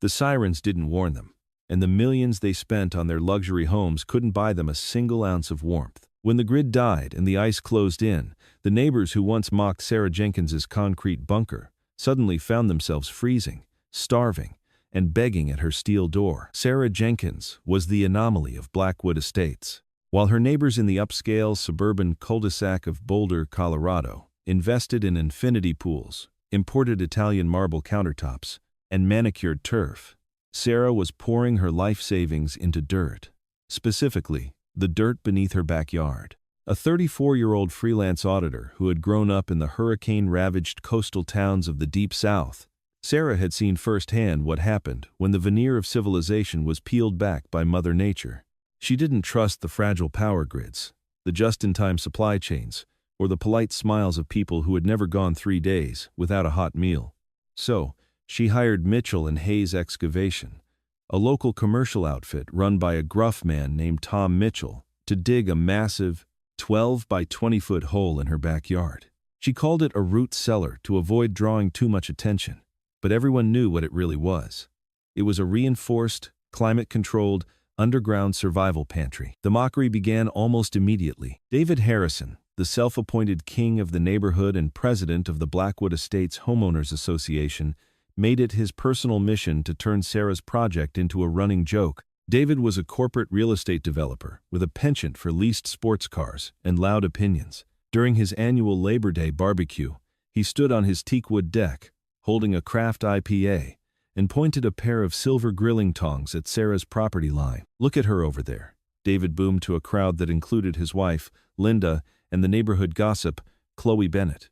The sirens didn't warn them, and the millions they spent on their luxury homes couldn't buy them a single ounce of warmth. When the grid died and the ice closed in, the neighbors who once mocked Sarah Jenkins's concrete bunker suddenly found themselves freezing, starving, and begging at her steel door. Sarah Jenkins was the anomaly of Blackwood Estates. While her neighbors in the upscale suburban cul-de-sac of Boulder, Colorado, invested in infinity pools, imported Italian marble countertops, and manicured turf, Sarah was pouring her life savings into dirt. Specifically, the dirt beneath her backyard. A 34-year-old freelance auditor who had grown up in the hurricane-ravaged coastal towns of the Deep South, Sarah had seen firsthand what happened when the veneer of civilization was peeled back by Mother Nature. She didn't trust the fragile power grids, the just-in-time supply chains, or the polite smiles of people who had never gone 3 days without a hot meal. So, she hired Mitchell and Hayes Excavation, a local commercial outfit run by a gruff man named Tom Mitchell, to dig a massive 12 by 20-foot hole in her backyard. She called it a root cellar to avoid drawing too much attention, but everyone knew what it really was. It was a reinforced, climate-controlled, underground survival pantry. The mockery began almost immediately. David Harrison, the self-appointed king of the neighborhood and president of the Blackwood Estates Homeowners Association, made it his personal mission to turn Sarah's project into a running joke. David was a corporate real estate developer with a penchant for leased sports cars and loud opinions. During his annual Labor Day barbecue, he stood on his teakwood deck, holding a craft IPA, and pointed a pair of silver grilling tongs at Sarah's property line. "Look at her over there," David boomed to a crowd that included his wife, Linda, and the neighborhood gossip, Chloe Bennett.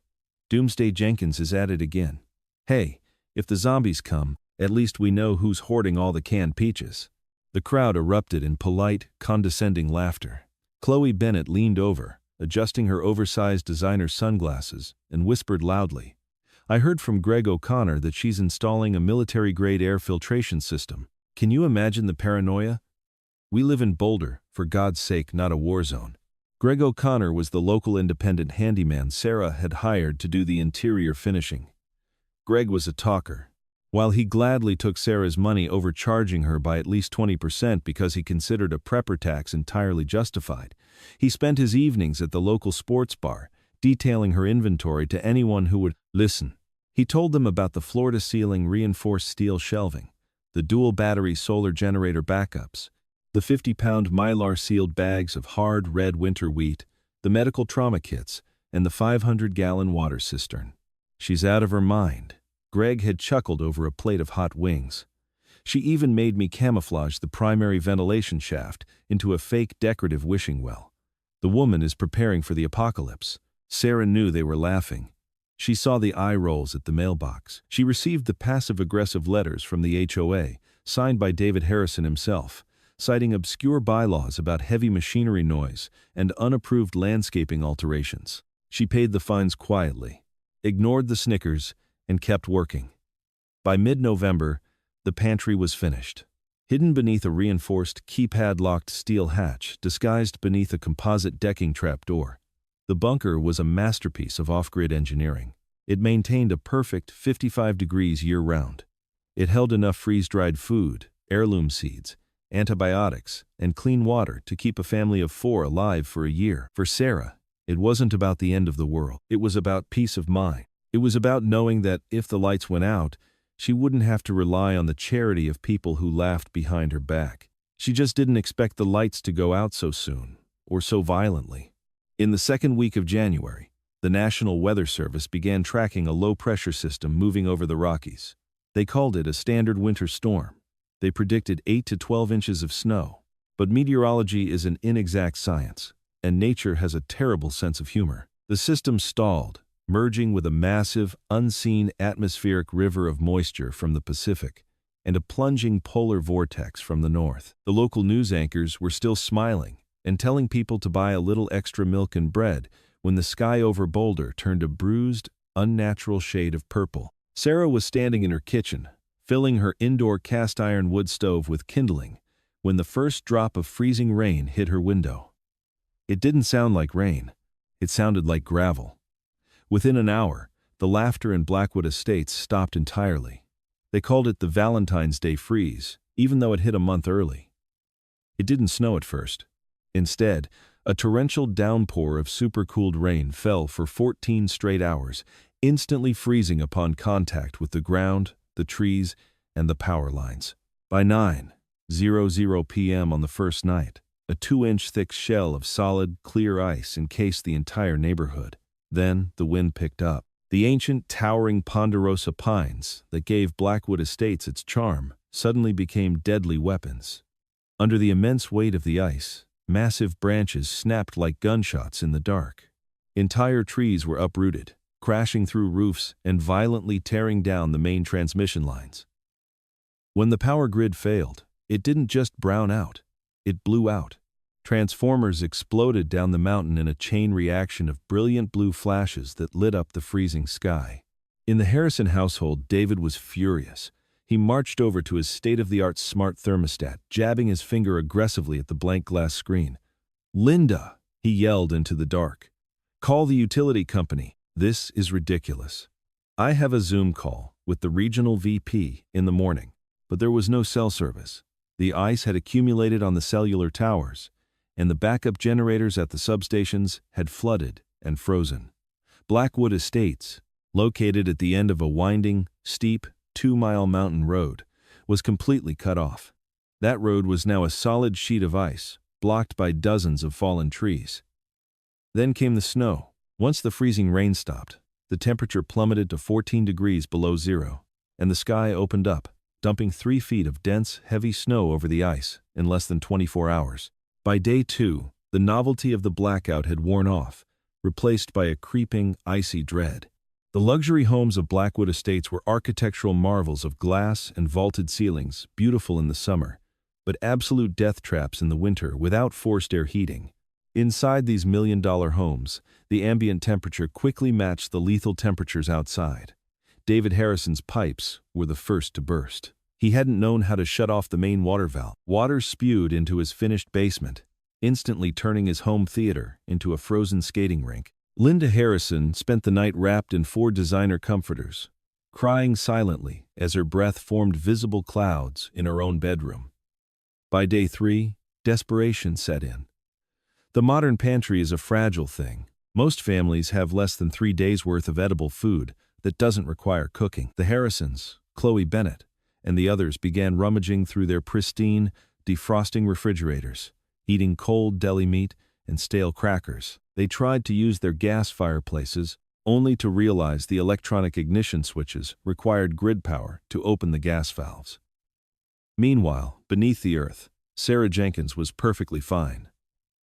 "Doomsday Jenkins is at it again. Hey, if the zombies come, at least we know who's hoarding all the canned peaches." The crowd erupted in polite, condescending laughter. Chloe Bennett leaned over, adjusting her oversized designer sunglasses, and whispered loudly, "I heard from Greg O'Connor that she's installing a military-grade air filtration system. Can you imagine the paranoia? We live in Boulder, for God's sake, not a war zone." Greg O'Connor was the local independent handyman Sarah had hired to do the interior finishing. Greg was a talker. While he gladly took Sarah's money, overcharging her by at least 20% because he considered a prepper tax entirely justified, he spent his evenings at the local sports bar, detailing her inventory to anyone who would listen. He told them about the floor-to-ceiling reinforced steel shelving, the dual-battery solar generator backups, the 50-pound Mylar-sealed bags of hard red winter wheat, the medical trauma kits, and the 500-gallon water cistern. "She's out of her mind." Greg had chuckled over a plate of hot wings. "She even made me camouflage the primary ventilation shaft into a fake decorative wishing well. The woman is preparing for the apocalypse." Sarah knew they were laughing. She saw the eye rolls at the mailbox. She received the passive-aggressive letters from the HOA, signed by David Harrison himself, citing obscure bylaws about heavy machinery noise and unapproved landscaping alterations. She paid the fines quietly, ignored the snickers, and kept working. By mid-November, the pantry was finished. Hidden beneath a reinforced, keypad-locked steel hatch, disguised beneath a composite decking trapdoor, the bunker was a masterpiece of off-grid engineering. It maintained a perfect 55 degrees year-round. It held enough freeze-dried food, heirloom seeds, antibiotics, and clean water to keep a family of 4 alive for a year. For Sarah, it wasn't about the end of the world. It was about peace of mind. It was about knowing that if the lights went out, she wouldn't have to rely on the charity of people who laughed behind her back. She just didn't expect the lights to go out so soon, or so violently. In the second week of January, the National Weather Service began tracking a low-pressure system moving over the Rockies. They called it a standard winter storm. They predicted 8 to 12 inches of snow. But meteorology is an inexact science, and nature has a terrible sense of humor. The system stalled, merging with a massive, unseen atmospheric river of moisture from the Pacific and a plunging polar vortex from the north. The local news anchors were still smiling and telling people to buy a little extra milk and bread when the sky over Boulder turned a bruised, unnatural shade of purple. Sarah was standing in her kitchen, filling her indoor cast-iron wood stove with kindling, when the first drop of freezing rain hit her window. It didn't sound like rain. It sounded like gravel. Within an hour, the laughter in Blackwood Estates stopped entirely. They called it the Valentine's Day freeze, even though it hit a month early. It didn't snow at first. Instead, a torrential downpour of supercooled rain fell for 14 straight hours, instantly freezing upon contact with the ground, the trees, and the power lines. By 9:00 p.m. on the first night, a 2-inch thick shell of solid, clear ice encased the entire neighborhood. Then the wind picked up. The ancient, towering ponderosa pines that gave Blackwood Estates its charm suddenly became deadly weapons. Under the immense weight of the ice, massive branches snapped like gunshots in the dark. Entire trees were uprooted, crashing through roofs and violently tearing down the main transmission lines. When the power grid failed, it didn't just brown out, it blew out. Transformers exploded down the mountain in a chain reaction of brilliant blue flashes that lit up the freezing sky. In the Harrison household, David was furious. He marched over to his state-of-the-art smart thermostat, jabbing his finger aggressively at the blank glass screen. "Linda," he yelled into the dark. "Call the utility company. This is ridiculous. I have a Zoom call with the regional VP in the morning, but there was no cell service. The ice had accumulated on the cellular towers, and the backup generators at the substations had flooded and frozen. Blackwood Estates, located at the end of a winding, steep, 2-mile mountain road, was completely cut off. That road was now a solid sheet of ice, blocked by dozens of fallen trees. Then came the snow. Once the freezing rain stopped, the temperature plummeted to 14 degrees below zero, and the sky opened up, dumping 3 feet of dense, heavy snow over the ice in less than 24 hours. By day 2, the novelty of the blackout had worn off, replaced by a creeping, icy dread. The luxury homes of Blackwood Estates were architectural marvels of glass and vaulted ceilings, beautiful in the summer, but absolute death traps in the winter without forced air heating. Inside these million-dollar homes, the ambient temperature quickly matched the lethal temperatures outside. David Harrison's pipes were the first to burst. He hadn't known how to shut off the main water valve. Water spewed into his finished basement, instantly turning his home theater into a frozen skating rink. Linda Harrison spent the night wrapped in 4 designer comforters, crying silently as her breath formed visible clouds in her own bedroom. By day 3, desperation set in. The modern pantry is a fragile thing. Most families have less than 3 days' worth of edible food that doesn't require cooking. The Harrisons, Chloe Bennett, and the others began rummaging through their pristine, defrosting refrigerators, eating cold deli meat and stale crackers. They tried to use their gas fireplaces, only to realize the electronic ignition switches required grid power to open the gas valves. Meanwhile, beneath the earth, Sarah Jenkins was perfectly fine.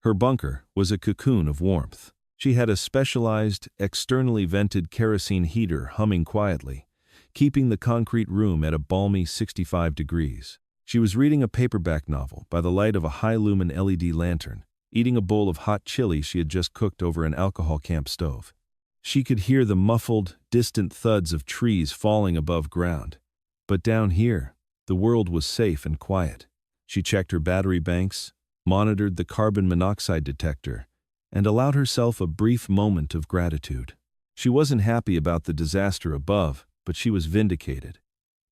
Her bunker was a cocoon of warmth. She had a specialized, externally vented kerosene heater humming quietly, keeping the concrete room at a balmy 65 degrees. She was reading a paperback novel by the light of a high-lumen LED lantern, eating a bowl of hot chili she had just cooked over an alcohol camp stove. She could hear the muffled, distant thuds of trees falling above ground. But down here, the world was safe and quiet. She checked her battery banks, monitored the carbon monoxide detector, and allowed herself a brief moment of gratitude. She wasn't happy about the disaster above, but she was vindicated.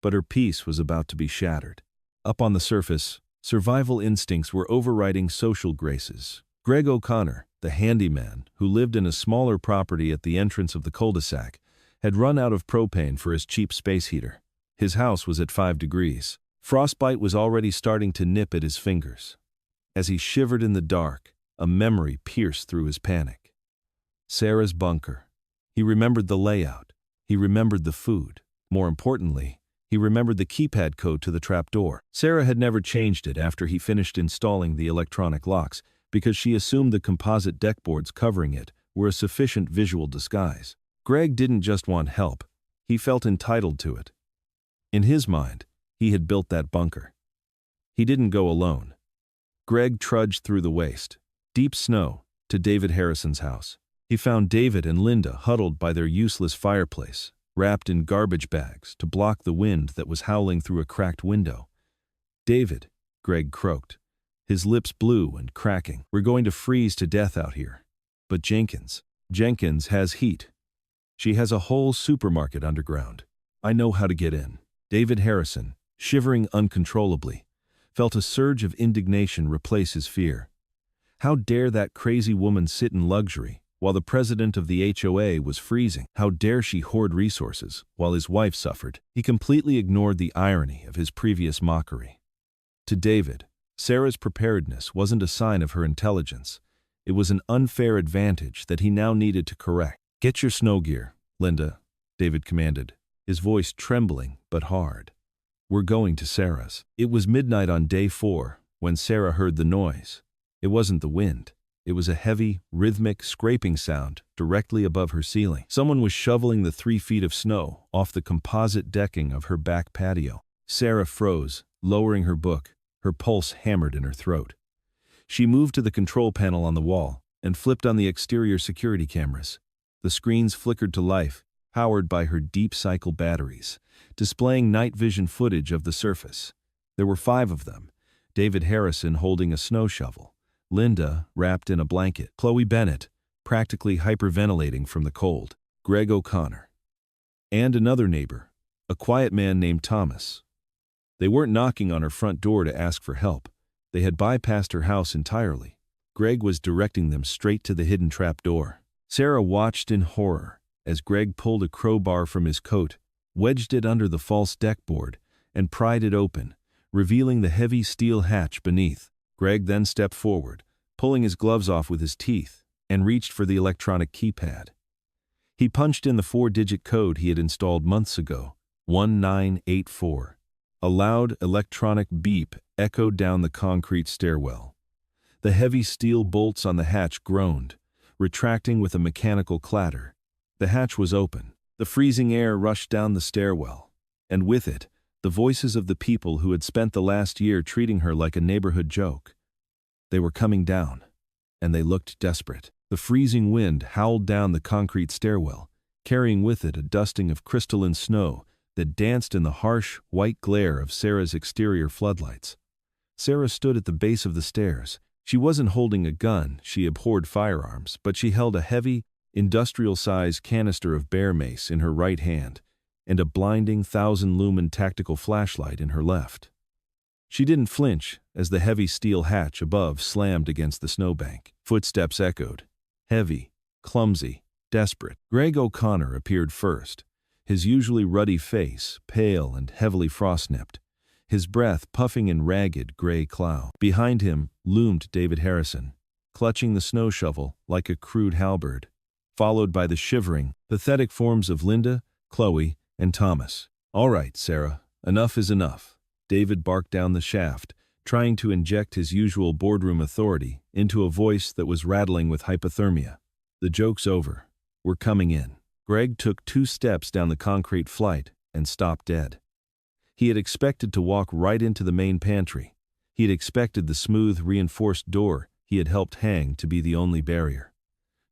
But her peace was about to be shattered. Up on the surface, survival instincts were overriding social graces. Greg O'Connor, the handyman who lived in a smaller property at the entrance of the cul-de-sac, had run out of propane for his cheap space heater. His house was at 5 degrees. Frostbite was already starting to nip at his fingers. As he shivered in the dark, a memory pierced through his panic. Sarah's bunker. He remembered the layout. He remembered the food. More importantly, he remembered the keypad code to the trapdoor. Sarah had never changed it after he finished installing the electronic locks because she assumed the composite deckboards covering it were a sufficient visual disguise. Greg didn't just want help. He felt entitled to it. In his mind, he had built that bunker. He didn't go alone. Greg trudged through the waste, deep snow, to David Harrison's house. He found David and Linda huddled by their useless fireplace, wrapped in garbage bags to block the wind that was howling through a cracked window. "David," Greg croaked, his lips blue and cracking. "We're going to freeze to death out here. But Jenkins has heat. She has a whole supermarket underground. I know how to get in." David Harrison, shivering uncontrollably, felt a surge of indignation replace his fear. How dare that crazy woman sit in luxury while the president of the HOA was freezing? How dare she hoard resources while his wife suffered? He completely ignored the irony of his previous mockery. To David, Sarah's preparedness wasn't a sign of her intelligence. It was an unfair advantage that he now needed to correct. "Get your snow gear, Linda," David commanded, his voice trembling but hard. "We're going to Sarah's." It was midnight on day 4 when Sarah heard the noise. It wasn't the wind. It was a heavy, rhythmic scraping sound directly above her ceiling. Someone was shoveling the 3 feet of snow off the composite decking of her back patio. Sarah froze, lowering her book, her pulse hammered in her throat. She moved to the control panel on the wall and flipped on the exterior security cameras. The screens flickered to life, powered by her deep cycle batteries, displaying night vision footage of the surface. There were 5 of them, David Harrison holding a snow shovel, Linda wrapped in a blanket, Chloe Bennett practically hyperventilating from the cold, Greg O'Connor, and another neighbor, a quiet man named Thomas. They weren't knocking on her front door to ask for help. They had bypassed her house entirely. Greg was directing them straight to the hidden trap door. Sarah watched in horror as Greg pulled a crowbar from his coat, wedged it under the false deck board, and pried it open, revealing the heavy steel hatch beneath. Greg then stepped forward, pulling his gloves off with his teeth, and reached for the electronic keypad. He punched in the 4-digit code he had installed months ago, 1984. A loud electronic beep echoed down the concrete stairwell. The heavy steel bolts on the hatch groaned, retracting with a mechanical clatter. The hatch was open. The freezing air rushed down the stairwell, and with it, the voices of the people who had spent the last year treating her like a neighborhood joke. They were coming down, and they looked desperate. The freezing wind howled down the concrete stairwell, carrying with it a dusting of crystalline snow that danced in the harsh, white glare of Sarah's exterior floodlights. Sarah stood at the base of the stairs. She wasn't holding a gun, she abhorred firearms, but she held a heavy, industrial-sized canister of bear mace in her right hand and a blinding 1,000-lumen tactical flashlight in her left. She didn't flinch as the heavy steel hatch above slammed against the snowbank. Footsteps echoed, heavy, clumsy, desperate. Greg O'Connor appeared first, his usually ruddy face pale and heavily frost-nipped, his breath puffing in ragged gray cloud. Behind him loomed David Harrison, clutching the snow shovel like a crude halberd, followed by the shivering, pathetic forms of Linda, Chloe, and Thomas. "All right, Sarah, enough is enough," David barked down the shaft, trying to inject his usual boardroom authority into a voice that was rattling with hypothermia. "The joke's over. We're coming in." Greg took 2 steps down the concrete flight and stopped dead. He had expected to walk right into the main pantry. He had expected the smooth, reinforced door he had helped hang to be the only barrier.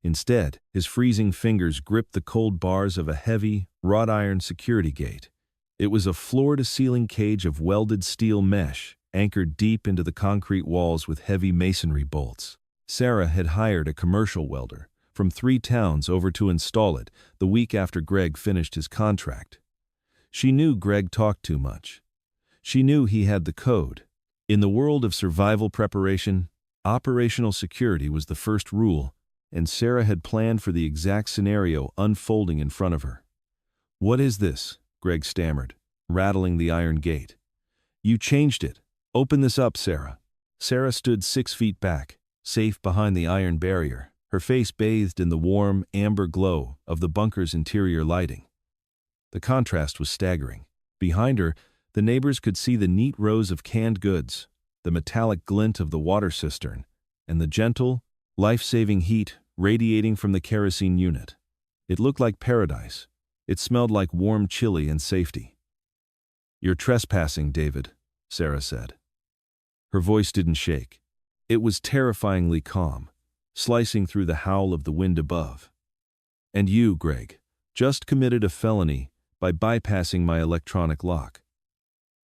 Instead, his freezing fingers gripped the cold bars of a heavy, wrought-iron security gate. It was a floor-to-ceiling cage of welded steel mesh, anchored deep into the concrete walls with heavy masonry bolts. Sarah had hired a commercial welder from 3 towns over to install it the week after Greg finished his contract. She knew Greg talked too much. She knew he had the code. In the world of survival preparation, operational security was the first rule, and Sarah had planned for the exact scenario unfolding in front of her. "What is this?" Greg stammered, rattling the iron gate. "You changed it. Open this up, Sarah." Sarah stood 6 feet back, safe behind the iron barrier, her face bathed in the warm, amber glow of the bunker's interior lighting. The contrast was staggering. Behind her, the neighbors could see the neat rows of canned goods, the metallic glint of the water cistern, and the gentle, life-saving heat radiating from the kerosene unit. It looked like paradise. It smelled like warm chili and safety. "You're trespassing, David," Sarah said. Her voice didn't shake. It was terrifyingly calm, slicing through the howl of the wind above. "And you, Greg, just committed a felony by bypassing my electronic lock.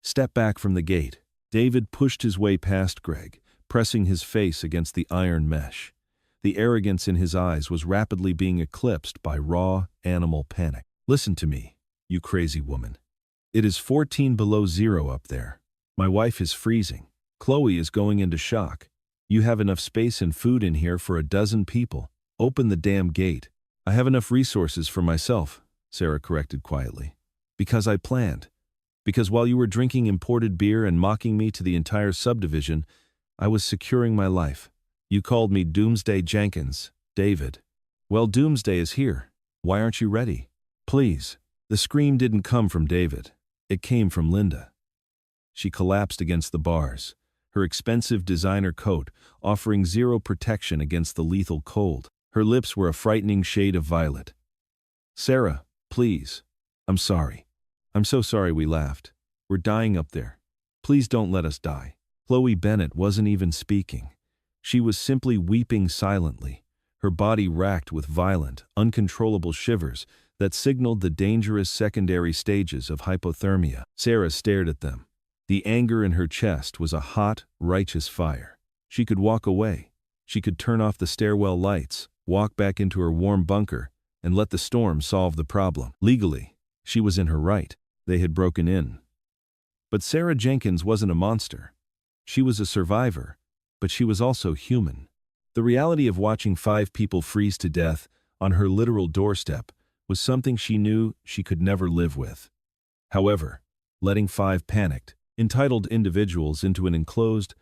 Step back from the gate." David pushed his way past Greg, pressing his face against the iron mesh. The arrogance in his eyes was rapidly being eclipsed by raw, animal panic. "Listen to me, you crazy woman. It is 14 below zero up there. My wife is freezing. Chloe is going into shock. You have enough space and food in here for a dozen people. Open the damn gate. I have enough resources for myself, Sarah corrected quietly. Because I planned. Because while you were drinking imported beer and mocking me to the entire subdivision, I was securing my life. You called me Doomsday Jenkins, David. Well, Doomsday is here. Why aren't you ready? Please. The scream didn't come from David. It came from Linda. She collapsed against the bars, her expensive designer coat offering zero protection against the lethal cold. Her lips were a frightening shade of violet. Sarah, please. I'm sorry. I'm so sorry we laughed. We're dying up there. Please don't let us die. Chloe Bennett wasn't even speaking. She was simply weeping silently, her body racked with violent, uncontrollable shivers that signaled the dangerous secondary stages of hypothermia. Sarah stared at them. The anger in her chest was a hot, righteous fire. She could walk away. She could turn off the stairwell lights, walk back into her warm bunker, and let the storm solve the problem. Legally, she was in her right. They had broken in. But Sarah Jenkins wasn't a monster. She was a survivor, but she was also human. The reality of watching 5 people freeze to death on her literal doorstep was something she knew she could never live with. However, letting 5 panicked, entitled individuals into an enclosed,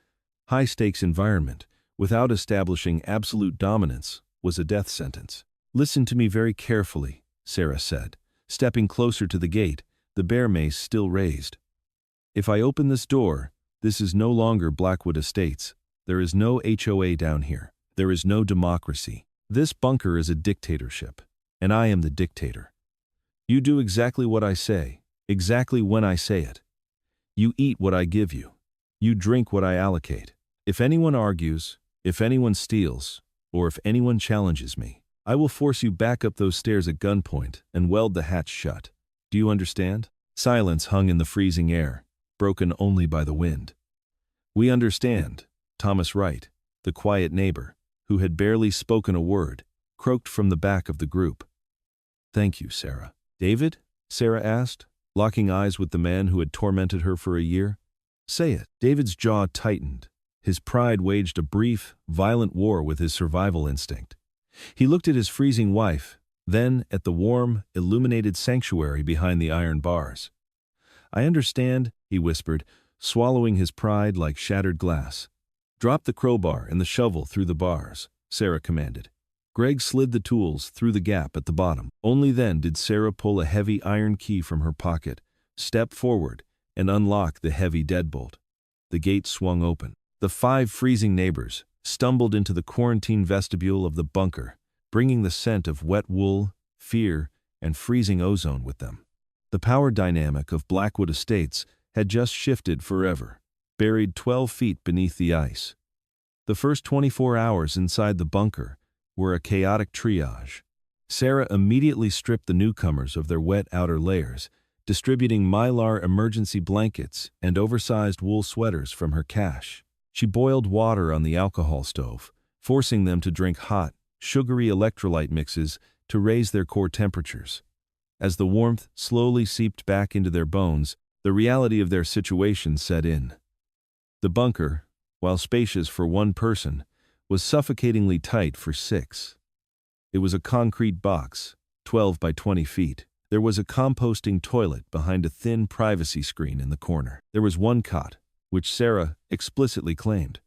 high-stakes environment without establishing absolute dominance was a death sentence. Listen to me very carefully, Sarah said, stepping closer to the gate, the bear mace still raised. If I open this door, this is no longer Blackwood Estates. There is no HOA down here. There is no democracy. This bunker is a dictatorship, and I am the dictator. You do exactly what I say, exactly when I say it. You eat what I give you. You drink what I allocate. If anyone argues, if anyone steals, or if anyone challenges me, I will force you back up those stairs at gunpoint and weld the hatch shut. Do you understand? Silence hung in the freezing air, broken only by the wind. We understand, Thomas Wright, the quiet neighbor, who had barely spoken a word, croaked from the back of the group. Thank you, Sarah. David? Sarah asked, locking eyes with the man who had tormented her for a year. Say it. David's jaw tightened. His pride waged a brief, violent war with his survival instinct. He looked at his freezing wife, then at the warm, illuminated sanctuary behind the iron bars. I understand, he whispered, swallowing his pride like shattered glass. Drop the crowbar and the shovel through the bars, Sarah commanded. Greg slid the tools through the gap at the bottom. Only then did Sarah pull a heavy iron key from her pocket, step forward, and unlock the heavy deadbolt. The gate swung open. The 5 freezing neighbors stumbled into the quarantine vestibule of the bunker, bringing the scent of wet wool, fear, and freezing ozone with them. The power dynamic of Blackwood Estates had just shifted forever, buried 12 feet beneath the ice. The first 24 hours inside the bunker were a chaotic triage. Sarah immediately stripped the newcomers of their wet outer layers, distributing Mylar emergency blankets and oversized wool sweaters from her cache. She boiled water on the alcohol stove, forcing them to drink hot, sugary electrolyte mixes to raise their core temperatures. As the warmth slowly seeped back into their bones, the reality of their situation set in. The bunker, while spacious for 1 person, was suffocatingly tight for 6. It was a concrete box, 12 by 20 feet. There was a composting toilet behind a thin privacy screen in the corner. There was 1 cot, which Sarah explicitly claimed.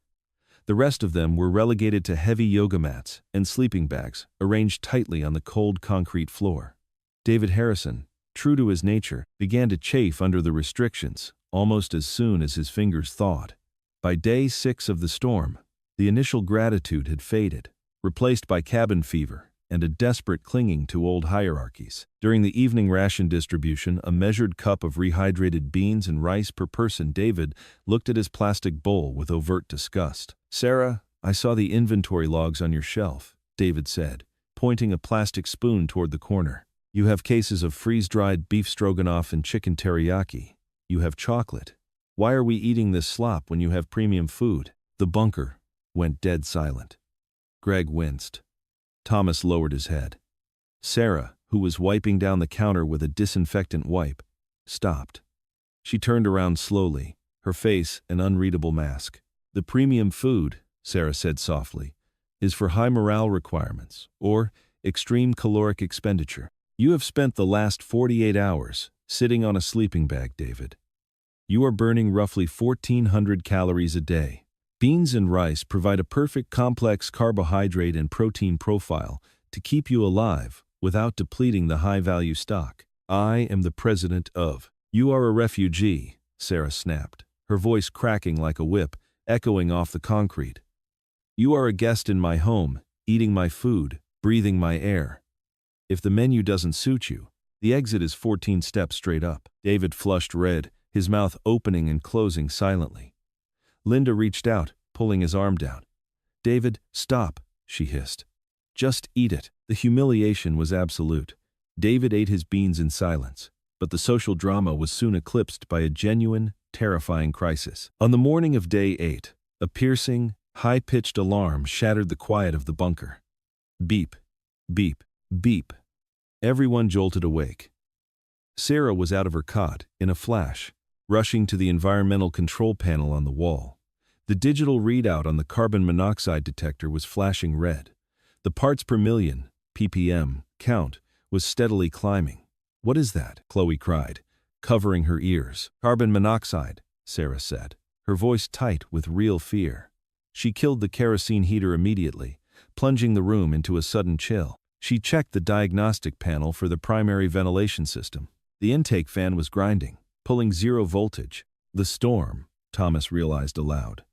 The rest of them were relegated to heavy yoga mats and sleeping bags arranged tightly on the cold concrete floor. David Harrison, true to his nature, began to chafe under the restrictions almost as soon as his fingers thawed. By day 6 of the storm, the initial gratitude had faded, replaced by cabin fever and a desperate clinging to old hierarchies. During the evening ration distribution, a measured cup of rehydrated beans and rice per person, David looked at his plastic bowl with overt disgust. Sarah, I saw the inventory logs on your shelf, David said, pointing a plastic spoon toward the corner. You have cases of freeze-dried beef stroganoff and chicken teriyaki. You have chocolate. Why are we eating this slop when you have premium food? The bunker went dead silent. Greg winced. Thomas lowered his head. Sarah, who was wiping down the counter with a disinfectant wipe, stopped. She turned around slowly, her face an unreadable mask. "The premium food," Sarah said softly, "is for high morale requirements or extreme caloric expenditure. You have spent the last 48 hours sitting on a sleeping bag, David. You are burning roughly 1,400 calories a day. Beans and rice provide a perfect complex carbohydrate and protein profile to keep you alive without depleting the high-value stock. I am the president of—" "You are a refugee," Sarah snapped, her voice cracking like a whip, echoing off the concrete. "You are a guest in my home, eating my food, breathing my air. If the menu doesn't suit you, the exit is 14 steps straight up." David flushed red, his mouth opening and closing silently. Linda reached out, pulling his arm down. "David, stop," she hissed. "Just eat it." The humiliation was absolute. David ate his beans in silence, but the social drama was soon eclipsed by a genuine, terrifying crisis. On the morning of day 8, a piercing, high-pitched alarm shattered the quiet of the bunker. Beep, beep, beep. Everyone jolted awake. Sarah was out of her cot in a flash, rushing to the environmental control panel on the wall. The digital readout on the carbon monoxide detector was flashing red. The parts per million, ppm, count was steadily climbing. "What is that?" Chloe cried, covering her ears. "Carbon monoxide," Sarah said, her voice tight with real fear. She killed the kerosene heater immediately, plunging the room into a sudden chill. She checked the diagnostic panel for the primary ventilation system. The intake fan was grinding, pulling 0 voltage. The storm, Thomas realized aloud.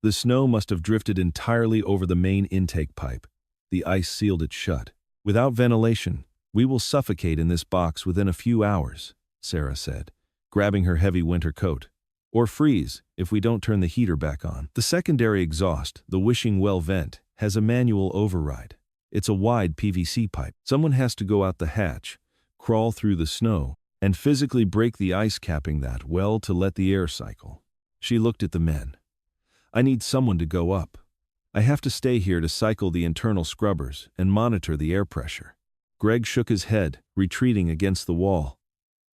The snow must have drifted entirely over the main intake pipe. The ice sealed it shut. "Without ventilation, we will suffocate in this box within a few hours," Sarah said, grabbing her heavy winter coat. "Or freeze if we don't turn the heater back on." The secondary exhaust, the wishing well vent, has a manual override. It's a wide PVC pipe. Someone has to go out the hatch, crawl through the snow, and physically break the ice capping that well to let the air cycle. She looked at the men. "I need someone to go up. I have to stay here to cycle the internal scrubbers and monitor the air pressure." Greg shook his head, retreating against the wall.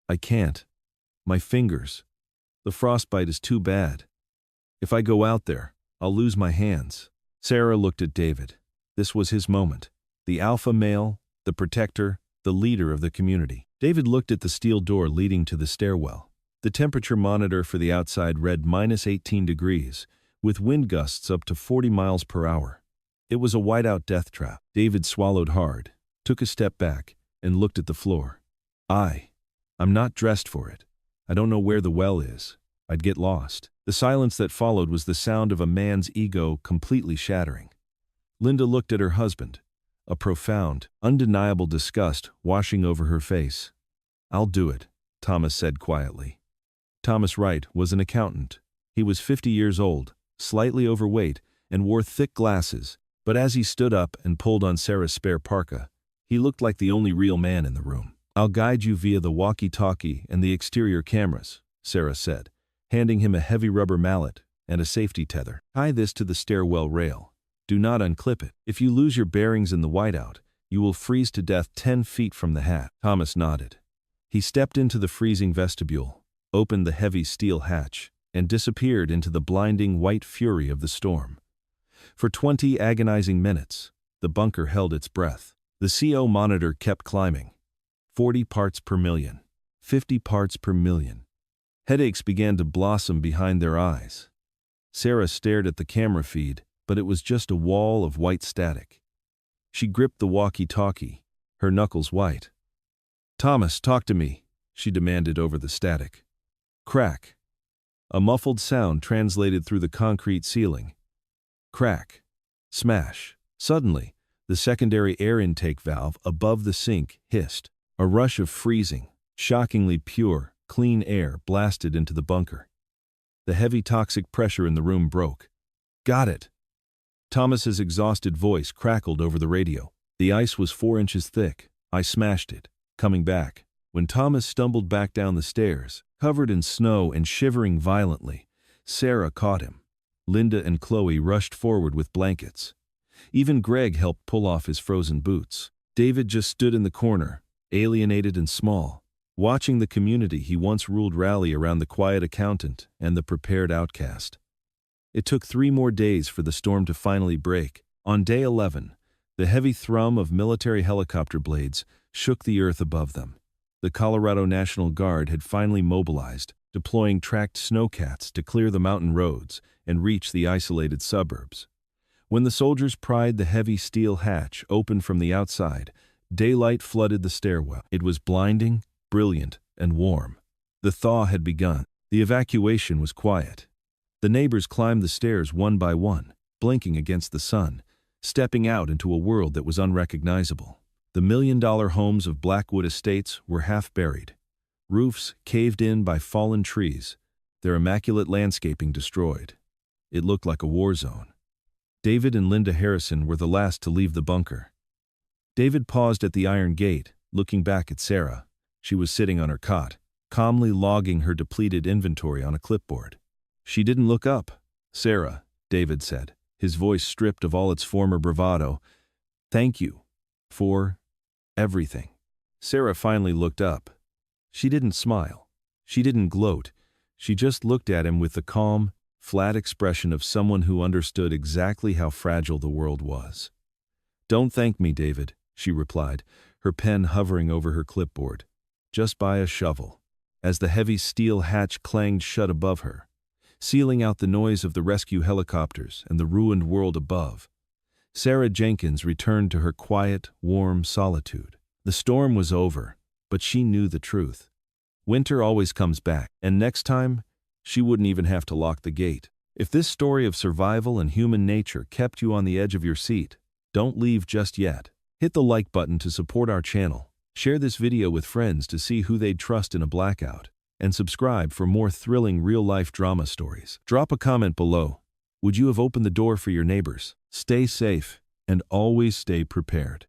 "I can't. My fingers. The frostbite is too bad. If I go out there, I'll lose my hands." Sarah looked at David. This was his moment. The alpha male, the protector, the leader of the community. David looked at the steel door leading to the stairwell. The temperature monitor for the outside read -18 degrees, with wind gusts up to 40 miles per hour. It was a whiteout death trap. David swallowed hard, took a step back, and looked at the floor. I'm not dressed for it. I don't know where the well is. I'd get lost." The silence that followed was the sound of a man's ego completely shattering. Linda looked at her husband, a profound, undeniable disgust washing over her face. "I'll do it," Thomas said quietly. Thomas Wright was an accountant. He was 50 years old, slightly overweight, and wore thick glasses, but as he stood up and pulled on Sarah's spare parka, he looked like the only real man in the room. "I'll guide you via the walkie-talkie and the exterior cameras," Sarah said, handing him a heavy rubber mallet and a safety tether. "Tie this to the stairwell rail. Do not unclip it. If you lose your bearings in the whiteout, you will freeze to death 10 feet from the hatch." Thomas nodded. He stepped into the freezing vestibule, opened the heavy steel hatch, and disappeared into the blinding white fury of the storm. For 20 agonizing minutes, the bunker held its breath. The CO monitor kept climbing. 40 parts per million. 50 parts per million. Headaches began to blossom behind their eyes. Sarah stared at the camera feed, but it was just a wall of white static. She gripped the walkie-talkie, her knuckles white. "Thomas, talk to me," she demanded over the static. Crack. A muffled sound translated through the concrete ceiling. Crack. Smash. Suddenly, the secondary air intake valve above the sink hissed. A rush of freezing, shockingly pure, clean air blasted into the bunker. The heavy toxic pressure in the room broke. "Got it." Thomas's exhausted voice crackled over the radio. The ice was 4 inches thick. I smashed it, coming back. When Thomas stumbled back down the stairs, covered in snow and shivering violently, Sarah caught him. Linda and Chloe rushed forward with blankets. Even Greg helped pull off his frozen boots. David just stood in the corner, alienated and small, watching the community he once ruled rally around the quiet accountant and the prepared outcast. It took 3 more days for the storm to finally break. On day 11, the heavy thrum of military helicopter blades shook the earth above them. The Colorado National Guard had finally mobilized, deploying tracked snowcats to clear the mountain roads and reach the isolated suburbs. When the soldiers pried the heavy steel hatch open from the outside, daylight flooded the stairwell. It was blinding, brilliant, and warm. The thaw had begun. The evacuation was quiet. The neighbors climbed the stairs one by one, blinking against the sun, stepping out into a world that was unrecognizable. The million-dollar homes of Blackwood Estates were half buried, roofs caved in by fallen trees, their immaculate landscaping destroyed. It looked like a war zone. David and Linda Harrison were the last to leave the bunker. David paused at the iron gate, looking back at Sarah. She was sitting on her cot, calmly logging her depleted inventory on a clipboard. She didn't look up. "Sarah," David said, his voice stripped of all its former bravado, "thank you for everything." Sarah finally looked up. She didn't smile. She didn't gloat. She just looked at him with the calm, flat expression of someone who understood exactly how fragile the world was. "Don't thank me, David," she replied, her pen hovering over her clipboard. "Just buy a shovel." As the heavy steel hatch clanged shut above her, sealing out the noise of the rescue helicopters and the ruined world above, Sarah Jenkins returned to her quiet, warm solitude. The storm was over, but she knew the truth. Winter always comes back, and next time, she wouldn't even have to lock the gate. If this story of survival and human nature kept you on the edge of your seat, don't leave just yet. Hit the like button to support our channel. Share this video with friends to see who they'd trust in a blackout. And subscribe for more thrilling real-life drama stories. Drop a comment below. Would you have opened the door for your neighbors? Stay safe, and always stay prepared.